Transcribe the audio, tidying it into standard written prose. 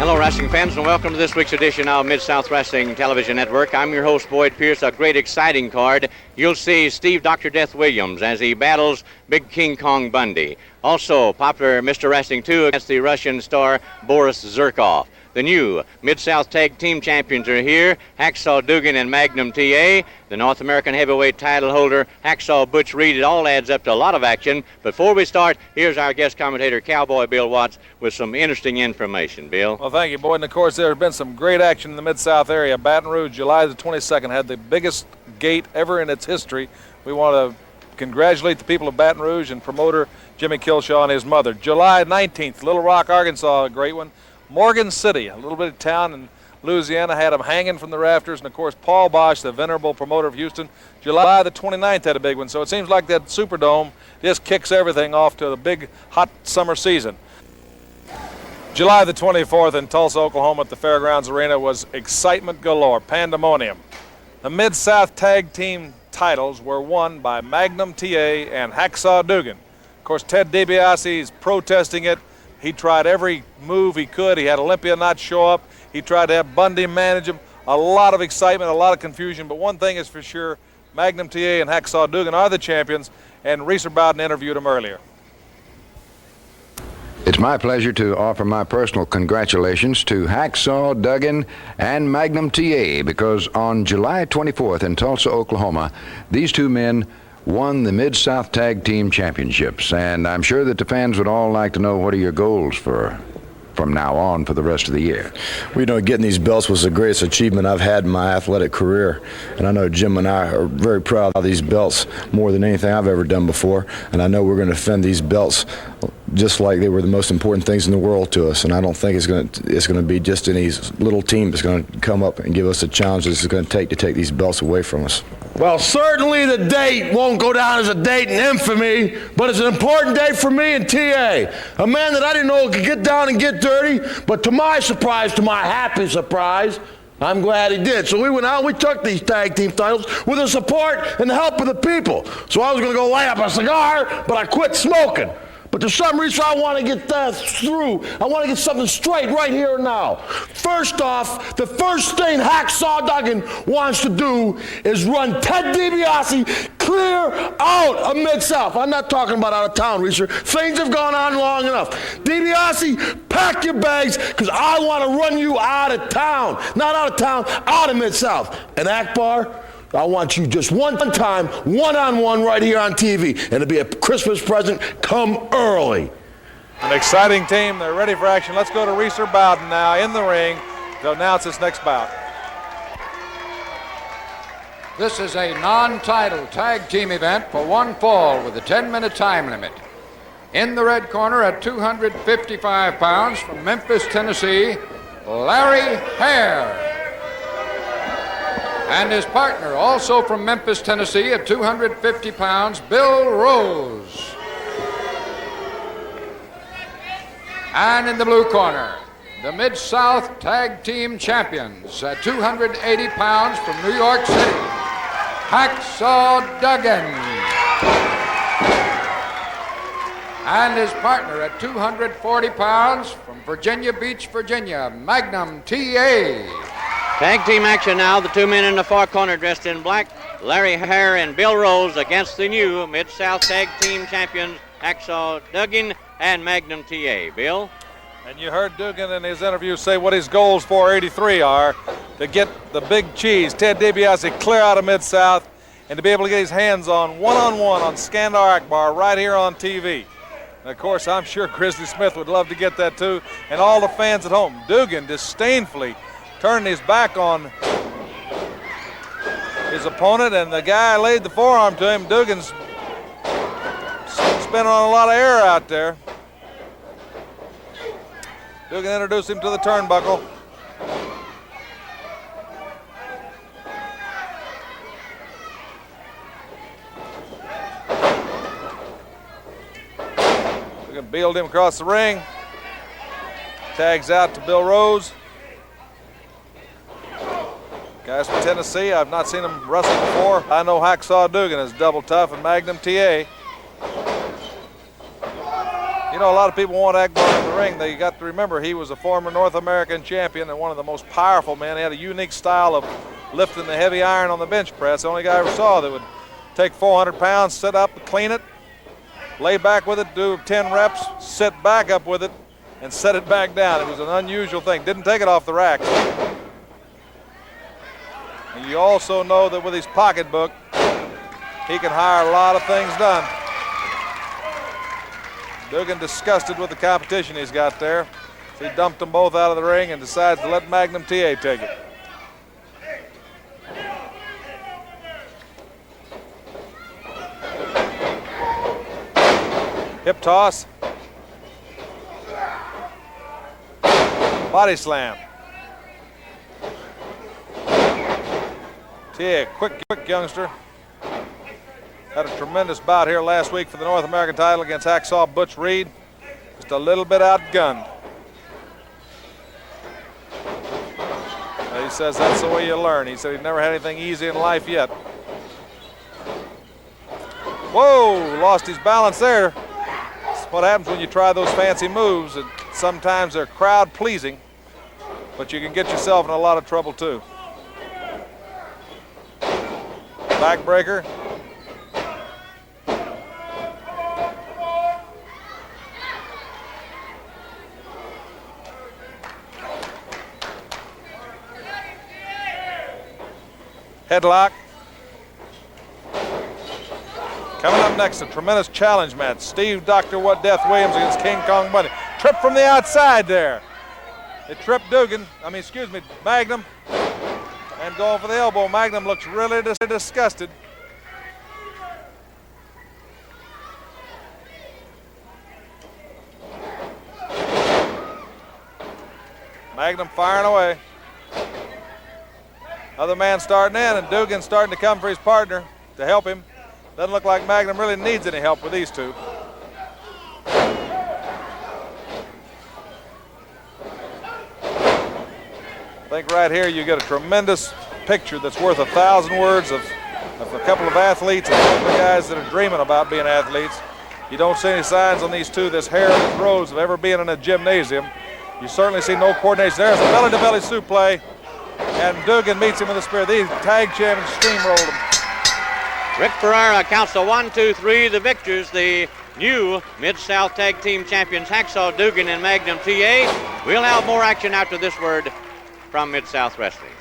Hello, wrestling fans, and welcome to this week's edition of Mid-South Wrestling Television Network. I'm your host, Boyd Pierce. A great, exciting card. You'll see Steve Dr. Death Williams as he battles Big King Kong Bundy. Also, popular Mr. Wrestling 2 against the Russian star Boris Zirkov. The new Mid-South Tag Team Champions are here, Hacksaw Duggan and Magnum T.A. The North American Heavyweight title holder, Hacksaw Butch Reed. It all adds up to a lot of action. Before we start, here's our guest commentator, Cowboy Bill Watts, with some interesting information. Bill? Well, thank you, Boyd. And, of course, there's been some great action in the Mid-South area. Baton Rouge, July the 22nd, had the biggest gate ever in its history. We want to congratulate the people of Baton Rouge and promoter Jimmy Kilshaw and his mother. July 19th, Little Rock, Arkansas, a great one. Morgan City, a little bit of town in Louisiana, had them hanging from the rafters. And, of course, Paul Bosch, the venerable promoter of Houston, July the 29th had a big one. So it seems like that Superdome just kicks everything off to the big, hot summer season. July the 24th in Tulsa, Oklahoma at the Fairgrounds Arena was excitement galore, pandemonium. The Mid-South Tag Team titles were won by Magnum T.A. and Hacksaw Duggan. Of course, Ted DiBiase is protesting it. He tried every move he could. He had Olympia not show up. He tried to have Bundy manage him. A lot of excitement, a lot of confusion. But one thing is for sure, Magnum T.A. and Hacksaw Duggan are the champions, and Reisor Bowden interviewed him earlier. It's my pleasure to offer my personal congratulations to Hacksaw Duggan and Magnum T.A. because on July 24th in Tulsa, Oklahoma, these two men won the Mid-South Tag Team Championships, and I'm sure that the fans would all like to know what are your goals from now on for the rest of the year. Well, getting these belts was the greatest achievement I've had in my athletic career, and I know Jim and I are very proud of these belts more than anything I've ever done before, and I know we're going to defend these belts just like they were the most important things in the world to us, and I don't think it's going to be just any little team that's going to come up and give us the challenge it's going to take these belts away from us. Well, certainly the date won't go down as a date in infamy, but it's an important day for me and T.A., a man that I didn't know could get down and get dirty, but to my surprise, to my happy surprise, I'm glad he did. So we went out, we took these tag team titles with the support and the help of the people. So I was going to go light up a cigar, but I quit smoking. But for some reason, I want to get that through. I want to get something straight right here and now. First off, the first thing Hacksaw Duggan wants to do is run Ted DiBiase clear out of Mid-South. I'm not talking about out of town, Reisor. Things have gone on long enough. DiBiase, pack your bags, because I want to run you out of town. Not out of town, out of Mid-South. And Akbar, I want you just one time, one-on-one right here on TV. And it'll be a Christmas present come early. An exciting team. They're ready for action. Let's go to Reisor Bowden now in the ring to announce this next bout. This is a non-title tag team event for one fall with a 10-minute time limit. In the red corner at 255 pounds from Memphis, Tennessee, Larry Hare. And his partner, also from Memphis, Tennessee, at 250 pounds, Bill Rose. And in the blue corner, the Mid-South Tag Team Champions at 280 pounds from New York City, Hacksaw Duggan. And his partner at 240 pounds from Virginia Beach, Virginia, Magnum T.A. Tag team action now. The two men in the far corner dressed in black, Larry Hare and Bill Rose, against the new Mid-South Tag Team Champions, Hacksaw Duggan and Magnum T.A. Bill? And you heard Duggan in his interview say what his goals for 83 are, to get the big cheese, Ted DiBiase, clear out of Mid-South, and to be able to get his hands on one-on-one on Skandar Akbar right here on TV. And of course, I'm sure Grizzly Smith would love to get that too, and all the fans at home. Duggan disdainfully turned his back on his opponent, and the guy laid the forearm to him. Duggan's spinning on a lot of air out there. Duggan introduced him to the turnbuckle. Duggan bealed him across the ring. Tags out to Bill Rose. Guys from Tennessee, I've not seen them wrestle before. I know Hacksaw Duggan is double tough and Magnum T.A. know, a lot of people want Akbar in the ring. They got to remember he was a former North American champion and one of the most powerful men. He had a unique style of lifting the heavy iron on the bench press. The only guy I ever saw that would take 400 pounds, sit up, clean it, lay back with it, do 10 reps, sit back up with it, and set it back down. It was an unusual thing. Didn't take it off the racks. And you also know that with his pocketbook, he can hire a lot of things done. Duggan disgusted with the competition he's got there. So he dumped them both out of the ring and decides to let Magnum T.A. take it. Hip toss. Body slam. T.A., quick youngster. Had a tremendous bout here last week for the North American title against Hacksaw Butch Reed. Just a little bit outgunned. He says that's the way you learn. He said he'd never had anything easy in life yet. Whoa, lost his balance there. That's what happens when you try those fancy moves. And sometimes they're crowd pleasing, but you can get yourself in a lot of trouble too. Backbreaker. Headlock. Coming up next, a tremendous challenge match. Steve Dr. What Death Williams against King Kong Bundy. Trip from the outside there. It tripped Magnum. And going for the elbow. Magnum looks really disgusted. Magnum firing away. Other man starting in, and Duggan starting to come for his partner to help him. Doesn't look like Magnum really needs any help with these two. I think right here you get a tremendous picture that's worth 1,000 words of a couple of athletes and a couple of guys that are dreaming about being athletes. You don't see any signs on these two, this Hare and this Rose, of ever being in a gymnasium. You certainly see no coordination. There's a belly-to-belly suplex. And Duggan meets him with a spear. These tag champions steamrolled him. Rick Ferrara counts the 1, 2, 3. The victors, the new Mid-South Tag Team Champions, Hacksaw Duggan and Magnum T.A. We'll have more action after this word from Mid-South Wrestling.